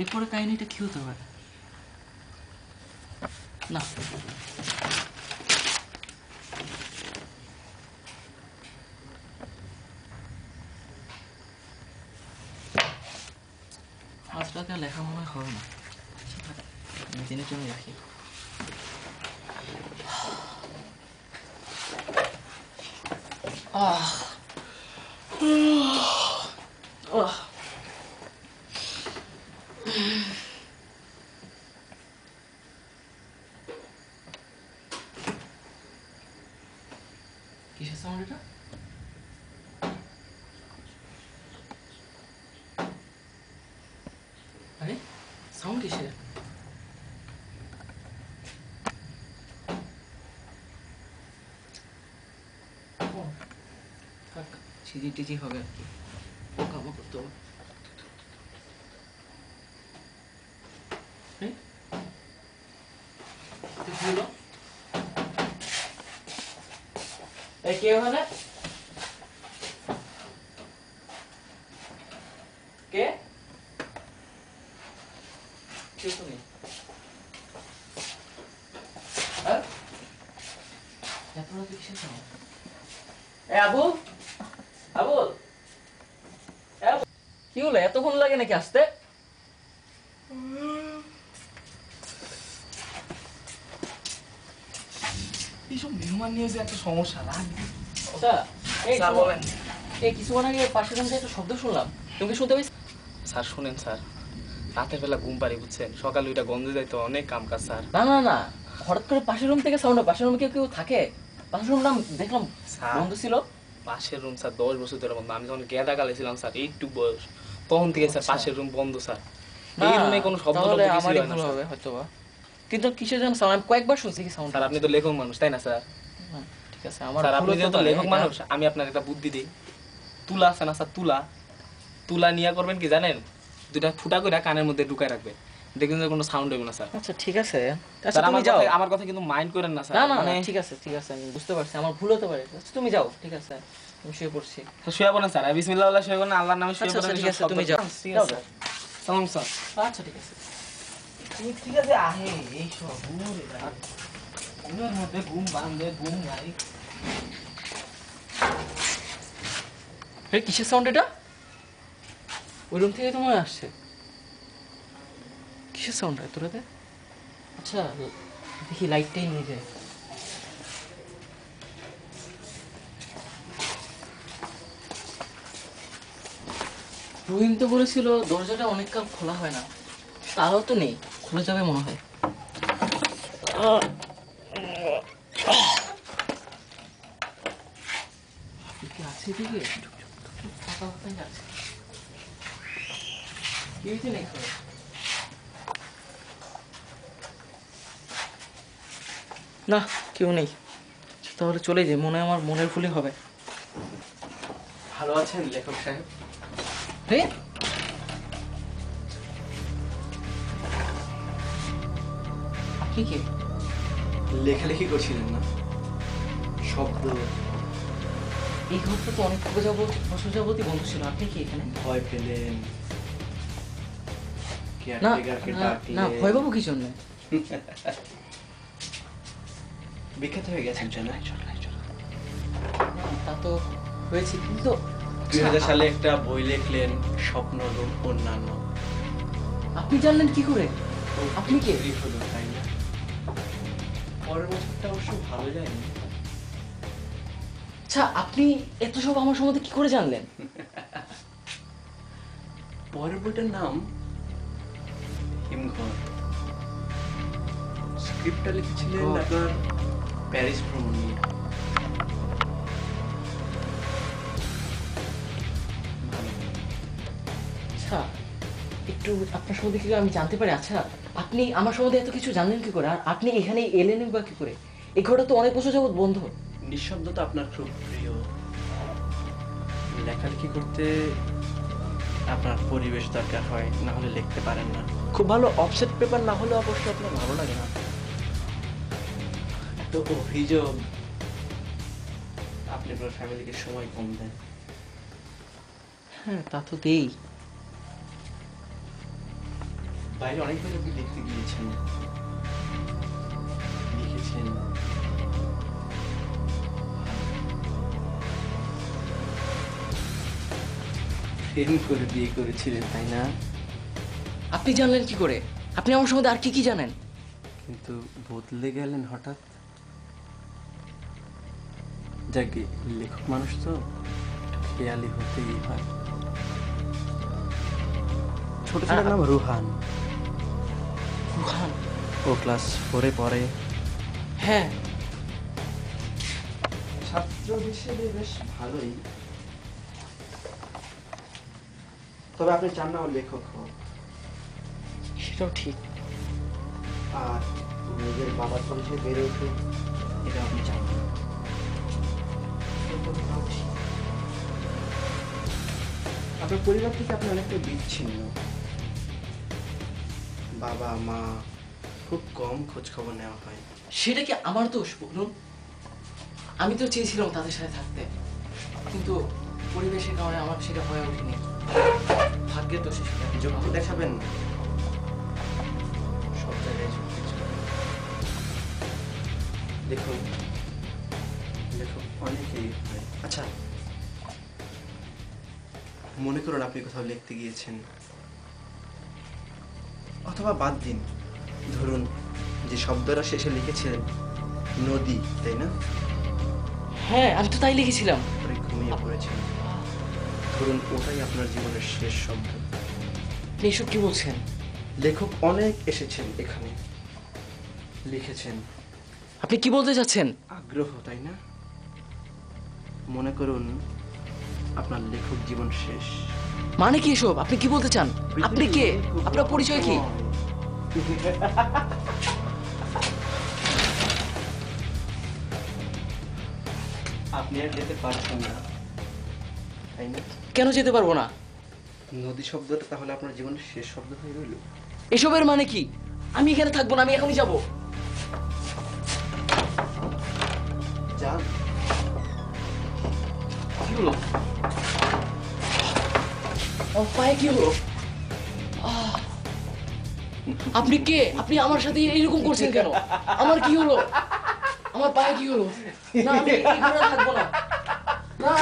এরপরে কাহিনীটা কি হতে পারে? না আজ রাতে লেখা মনে হবে না, দিনের জন্য রাখি। কিসের সাউন্ড এটা? আরে সাউন্ড কিসের? থাক, চিজি টিজি হবে আর কি, কামও করতে হবে। কে ওখানে? কে? কেউ তো নেই। এত রাতে কিসের সাউন্ড? আবুল, আবুল, কি হলো? এতক্ষণ লাগে নাকি আসতে? এইসব মেহমান নিয়ে যে একটা সমস্যা লাগবে। স্যার বলেন। এই কিছুক্ষণ আগে পাশের রুমে একটা শব্দ শুনলাম, তুমি কি শুনতে পাইছো? স্যার শুনেন স্যার, রাতের বেলা ঘুম পারি বুঝছেন, সকালে ওইটা গন্ধে যাইতো, অনেক কাম কাজ স্যার। না না না, হঠাৎ করে পাশের রুম থেকে সাউন্ড। পাশের রুমে কেউ কেউ থাকে? পাশের রুমটা দেখলাম বন্ধ ছিল। পাশের রুম স্যার 10 বছর ধরে বন্ধ। আমি যখন গেদা কালে ছিলাম স্যার, একটু বয়স, তখন থেকে স্যার পাশের রুম বন্ধ স্যার। এই রুমে কোনো শব্দ তাহলে কিছু আমারই হয় না ভুল স্যার। হবে হয়তোবা, কিন্তু কিসের জন্য সাউন্ড আমি কয়েকবার শুনছি কি সাউন্ড। স্যার আপনি তো লেখক মানুষ তাই না স্যার? ঠিক আছে, আমার স্যার ভুল আপনি হতে যেহেতু পারে। লেখক মানুষ, আমি আপনার একটা বুদ্ধি দিই। তুলা আছে না স্যার, তুলা, তুলা নিয়ে করবেন কি জানেন, দুটা ফুটা করে কানের মধ্যে ঢুকায় রাখবেন, দেখবেন যে কোনো সাউন্ড হবে না স্যার। আচ্ছা ঠিক আছে, স্যার আমার কথা কিন্তু মাইন্ড করেন না স্যার। না না না, ঠিক আছে ঠিক আছে, আমি বুঝতে পারছি আমার ভুল হতে পারে। আচ্ছা তুমি যাও, ঠিক আছে আমি শুয়ে পড়ছি। শুয়ে পড়েন স্যার, বিসমিল্লাহ বলে শুয়ে পড়েন, আল্লাহর নামে শুয়ে পড়েন। ঠিক আছে তুমি যাও। ঠিক আছে সালাম স্যার। আচ্ছা ঠিক আছে। ঠিক আছে আহে এই সব ঘুমোরে ভাই, ঘুমের মধ্যে ঘুম বাঁধে, ঘুম নাই। কিসের সাউন্ড এটা? ওই রুম থেকে তোমার আসছে? কিসের সাউন্ড এত রাতে? আচ্ছা দেখি লাইটটাই নিয়ে যায়। রহিম তো বলেছিল দরজাটা অনেককাল খোলা হয় না, তারাও তো নেই, খুলে যাবে মনে হয়। আছে দিকে ফাঁকা ফাঁকাই আছে, কেউই তো নেই। না কেউ নেই, তাহলে চলে যাই, মনে হয় আমার মনের ভুলই হবে। ভালো আছেন লেখক সাহেব? আপনি কে? লেখালেখি করছিলেন না? শব্দ, এই ঘরটা তো অনেক বছর যাবতই বন্ধ ছিল, আপনি কি এখানে? ভয় পেলেন? না না, ভয় পাবো কি জন্য? বিখ্যাত হয়ে গেছেন তা তো হয়েছে, কিন্তু 2000 সালে একটা বই লিখলেন, স্বপ্নরূপ অন্যান্য। আপনি জানলেন কি করে? আপনি কে? হলো তাই না? পরের বছরটা অবশ্য ভালো যায়নি। আচ্ছা আপনি এত সব আমার সম্বন্ধে কি করে জানলেন? পরের বইটার নাম হিমঘর। স্ক্রিপ্টটা লিখেছিলেন আপনার প্যারিস ভ্রমণ নিয়ে। আচ্ছা একটু আপনার সম্বন্ধে কি আমি জানতে পারি? আচ্ছা আপনি আমার সম্বন্ধে এত কিছু জানলেন কি করে, আর আপনি এখানে এলেন বা কি করে? এই ঘরটা তো অনেক বছর যাবত বন্ধ। নিঃশব্দতা আপনার খুব প্রিয়, লেখালেখি করতে আপনার পরিবেশ দরকার হয়, না হলে লিখতে পারেন না। খুব ভালো অফসেট পেপার না হলে অবশ্য আপনার ভালো লাগে না। তো অভিযোগ আপনি আপনার ফ্যামিলিকে সময় কম দেন। হ্যাঁ তা তো দেই, বাইরে অনেকবার আপনি দেখতে গিয়েছেন, লিখেছেন প্রেম করে বিয়ে করেছিলেন, তাই না? আপনি জানলেন কি করে? আপনি আমার সম্বন্ধে আর কি কি জানেন? কিন্তু বদলে গেলেন হঠাৎ। যাকে লেখক মানুষ তো খেয়ালি হতেই হয়। ছোট ছেলের নাম রুহান। রুহান? ও ক্লাস 4-এ পড়ে। হ্যাঁ। ছাত্র হিসেবে বেশ ভালোই, তবে আপনি চান না ও লেখক হোক। সেটাও ঠিক। আর নিজের বাবার পরিচয় বেড়ে উঠুক, এটা আপনি চান না। আপনার পরিবার থেকে আপনি অনেকটা বিচ্ছিন্ন। বাবা মা খুব কম খোঁজ খবর নেওয়া হয়। সেটা কি আমার দোষ বলুন? আমি তো চেয়েছিলাম তাদের সাথে থাকতে, কিন্তু পরিবেশের কারণে আমার সেটা হয়ে ওঠেনি। ভাগ্যের দোষে সেটা। যুক্তি দেখাবেন সব জায়গায় যুক্তি চলে। দেখুন, লেখক অনেকেই হয়। আচ্ছা, মনে করুন আপনি কোথাও লিখতে গিয়েছেন, অথবা বাদ দিন, ধরুন যে শব্দটা শেষে লিখেছিলেন নদী, তাই না? হ্যাঁ, আমি তো তাই লিখেছিলাম। পরে ঘুমিয়ে পড়েছেন। ধরুন ওটাই আপনার জীবনের শেষ শব্দ। আপনি এসব কি বলছেন? লেখক অনেক এসেছেন এখানে, লিখেছেন। আপনি কি বলতে চাচ্ছেন? আগ্রহ, তাই না? মনে করুন আপনার লেখক জীবন শেষ। মানে কি এসব? আপনি কি বলতে চান? আপনি কে? আপনার পরিচয় কি? আপনি আর যেতে পারছেন না, তাই না? কেন যেতে পারবো না? নদী শব্দটা তাহলে আপনার জীবনের শেষ শব্দ হয়ে রইল। এসবের মানে কি? আমি এখানে থাকবো না, আমি এখনই যাবো। যান। কি হলো? আমার পায়ে কি হলো? আহ! আপনি কে? আপনি আমার সাথে এরকম করছেন কেন? আমার কি হলো? আমার পায়ে কি হলো? না, আমি এখানে থাকবো না। না।